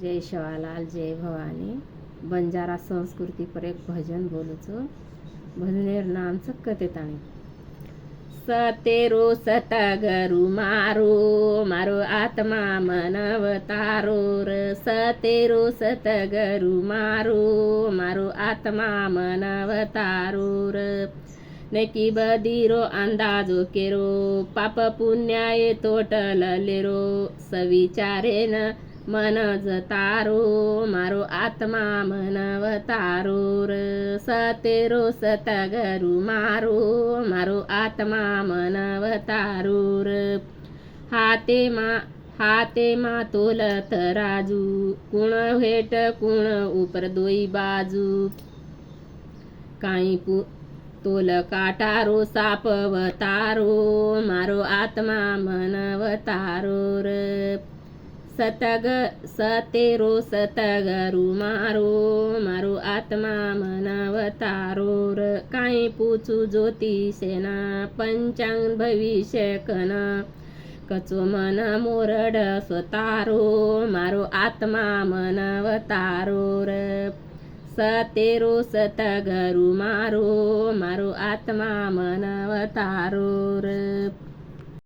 जय शिवालाल जय भवानी बंजारा संस्कृती पर एक भजन बोलू छो। भजनेर नाम छ कतेताणी। सतेरो सतगरु मारो मारो आत्मा मनवतारो र सतेरो सतगरु मारो मारो आत्मा मनवतारो र नकी बदीरो अंदाजो केरो पाप पुण्याये तोटल लेरो सविचारे न मन जतारो मारो आत्मा मनवतारो र सतेरो सतगरु मारो मारो आत्मा मनवतारो र हाते मा तोल तराजू कुण हेट कुण उपर दोई बाजू काई तोल काटारो सापवतारो मारो आत्मा मनवतारो र सतेरो सतगरु मारो मारो आत्मा मनवतारो र काई पूछू ज्योतिषेना पंचांग भविष्य कन कचो मन मोरड स्वतारो मारो आत्मा मनवतारो र सतेरो सतगरु मारो मारो आत्मा मनवतारो र